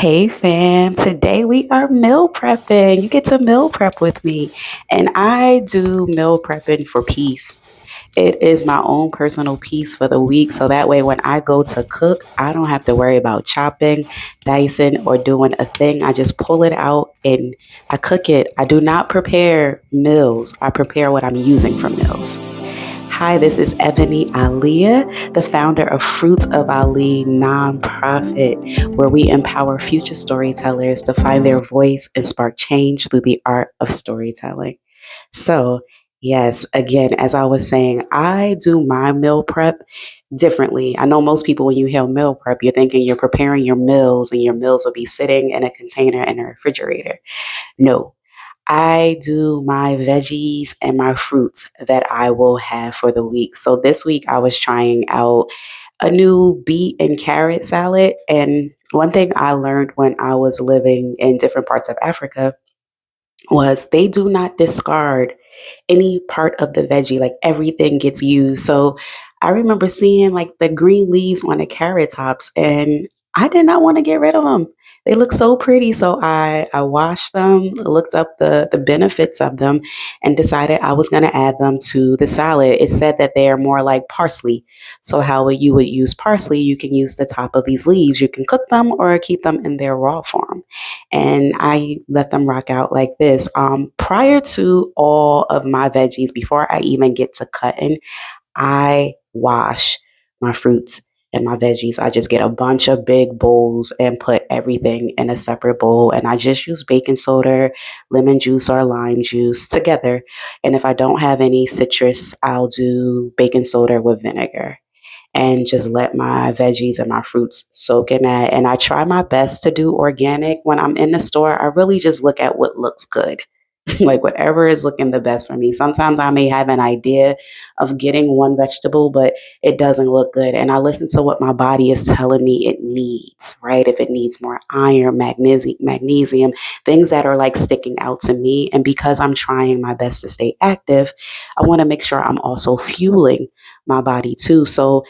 Hey fam, today we are meal prepping. You get to meal prep with me. And I do meal prepping for peace. It is my own personal peace for the week. So that way, when I go to cook, I don't have to worry about chopping, dicing, or doing a thing. I just pull it out and I cook it. I do not prepare meals, I prepare what I'm using for meals. Hi, this is Ebony Aliyah, the founder of Fruits of Ali nonprofit, where we empower future storytellers to find their voice and spark change through the art of storytelling. So, yes, again, as I was saying, I do my meal prep differently. I know most people, when you hear meal prep, you're thinking you're preparing your meals and your meals will be sitting in a container in a refrigerator. No, I do my veggies and my fruits that I will have for the week. So this week I was trying out a new beet and carrot salad. And one thing I learned when I was living in different parts of Africa was they do not discard any part of the veggie, like everything gets used. So I remember seeing like the green leaves on the carrot tops, and I did not want to get rid of them. They look so pretty. So I washed them, looked up the benefits of them, and decided I was going to add them to the salad. It said that they are more like parsley. So, how you would use parsley, you can use the top of these leaves. You can cook them or keep them in their raw form, and I let them rock out like this. Prior to all of my veggies, before I even get to cutting, I wash my fruits and my veggies. I just get a bunch of big bowls and put everything in a separate bowl. And I just use baking soda, lemon juice, or lime juice together. And if I don't have any citrus, I'll do baking soda with vinegar and just let my veggies and my fruits soak in that. And I try my best to do organic. When I'm in the store, I really just look at what looks good. Like whatever is looking the best for me. Sometimes I may have an idea of getting one vegetable, but it doesn't look good. And I listen to what my body is telling me it needs, right? If it needs more iron, magnesium, things that are like sticking out to me. And because I'm trying my best to stay active, I want to make sure I'm also fueling my body too. So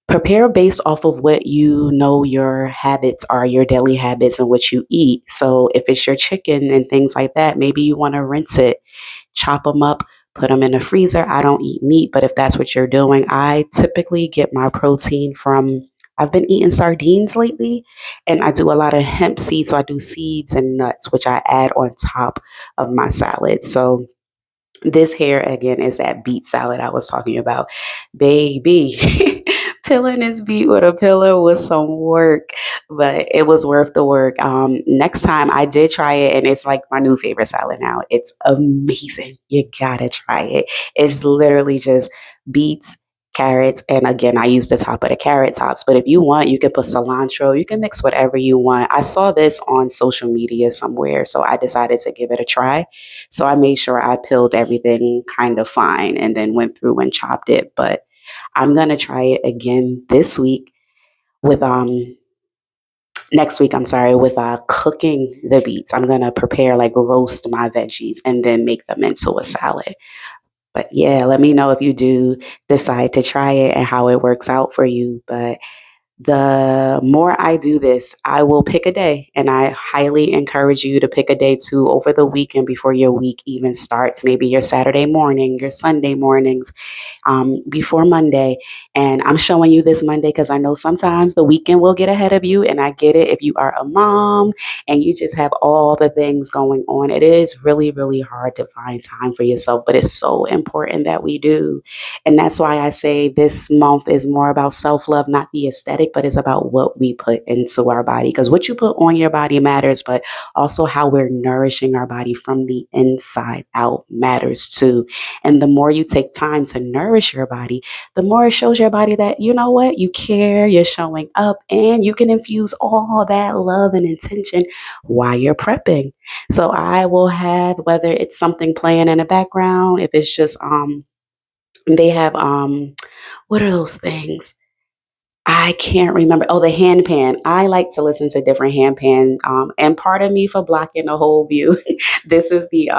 prepare based off of what you know your habits are, your daily habits, and what you eat. So if it's your chicken and things like that, maybe you want to rinse it, chop them up, put them in the freezer. I don't eat meat, but if that's what you're doing, I typically get my protein from. I've been eating sardines lately, and I do a lot of hemp seeds. So I do seeds and nuts, which I add on top of my salad. So this here again is that beet salad I was talking about. Baby, peeling this beet with a pillow was some work, but it was worth the work. Next time I did try it, and it's like my new favorite salad now. It's amazing. You gotta try it. It's literally just beets, carrots, and again, I use the top of the carrot tops. But if you want, you can put cilantro. You can mix whatever you want. I saw this on social media somewhere, so I decided to give it a try. So I made sure I peeled everything kind of fine and then went through and chopped it. But I'm gonna try it again this week with next week, I'm sorry, with cooking the beets. I'm gonna prepare like roast my veggies and then make them into a salad. But yeah, let me know if you do decide to try it and how it works out for you. But the more I do this, I will pick a day. And I highly encourage you to pick a day too over the weekend before your week even starts. Maybe your Saturday morning, your Sunday mornings, before Monday. And I'm showing you this Monday because I know sometimes the weekend will get ahead of you. And I get it if you are a mom and you just have all the things going on. It is really, really hard to find time for yourself, but it's so important that we do. And that's why I say this month is more about self love, not the aesthetic, but it's about what we put into our body. Because what you put on your body matters, but also how we're nourishing our body from the inside out matters too. And the more you take time to nourish your body, the more it shows your body that, you know what, you care, you're showing up, and you can infuse all that love and intention while you're prepping. So I will have, whether it's something playing in the background, if it's just they have what are those things? I can't remember. Oh, the hand pan. I like to listen to different hand pan. And pardon me for blocking the whole view. This is the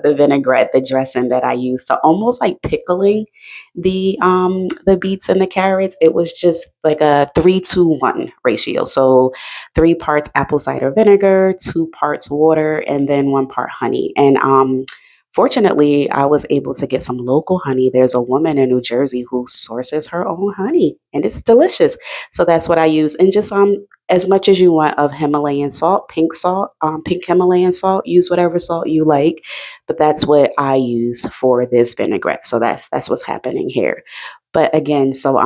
vinaigrette, the dressing that I use to almost like pickling the beets and the carrots. It was just like a 3-2-1 ratio. So 3 parts apple cider vinegar, 2 parts water, and then 1 part honey. And fortunately, I was able to get some local honey. There's a woman in New Jersey who sources her own honey, and it's delicious. So that's what I use. And just as much as you want of Himalayan salt, pink Himalayan salt. Use whatever salt you like, but that's what I use for this vinaigrette. So that's what's happening here. But again, so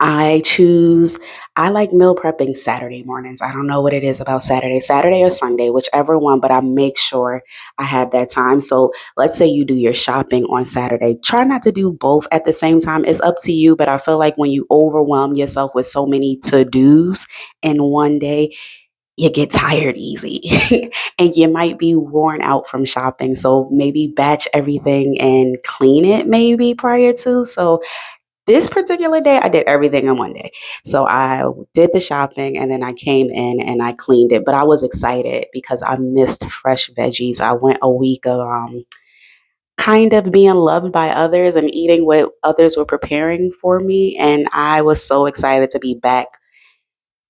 I choose, I like meal prepping Saturday mornings. I don't know what it is about Saturday or Sunday, whichever one, but I make sure I have that time. So let's say you do your shopping on Saturday. Try not to do both at the same time. It's up to you, but I feel like when you overwhelm yourself with so many to dos in one day, you get tired easy and you might be worn out from shopping. So maybe batch everything and clean it maybe prior to. So this particular day, I did everything in one day. So I did the shopping and then I came in and I cleaned it. But I was excited because I missed fresh veggies. I went a week of kind of being loved by others and eating what others were preparing for me. And I was so excited to be back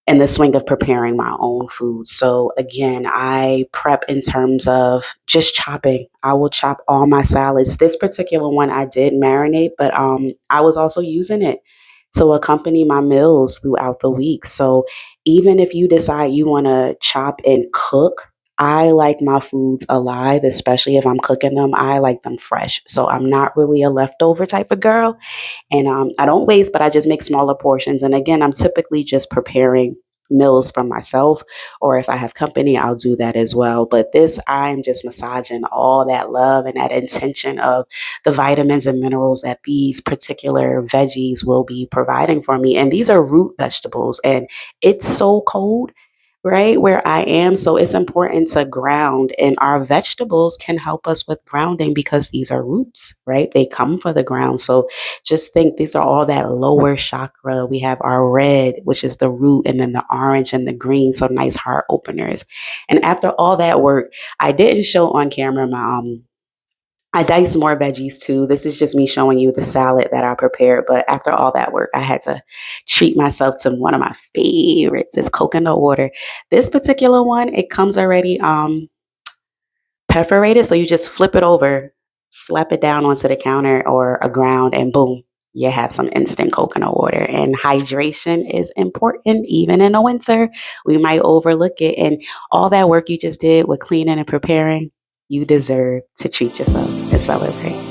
in the swing of preparing my own food. So again, I prep in terms of just chopping. I will chop all my salads. This particular one I did marinate, but I was also using it to accompany my meals throughout the week. So even if you decide you want to chop and cook, I like my foods alive, especially if I'm cooking them. I like them fresh. So I'm not really a leftover type of girl. And I don't waste, but I just make smaller portions. And again, I'm typically just preparing meals for myself, or if I have company, I'll do that as well. But this, I'm just massaging all that love and that intention of the vitamins and minerals that these particular veggies will be providing for me. And these are root vegetables, and it's so cold, right, where I am. So it's important to ground, and our vegetables can help us with grounding because these are roots, right? They come for the ground. So just think these are all that lower chakra. We have our red, which is the root, and then the orange and the green. So nice heart openers. And after all that work, I didn't show on camera my I diced more veggies too. This is just me showing you the salad that I prepared. But after all that work, I had to treat myself to one of my favorites. It's coconut water. This particular one, it comes already perforated. So you just flip it over, slap it down onto the counter or a ground, and boom, you have some instant coconut water. And hydration is important, even in the winter. We might overlook it. And all that work you just did with cleaning and preparing, you deserve to treat yourself and celebrate.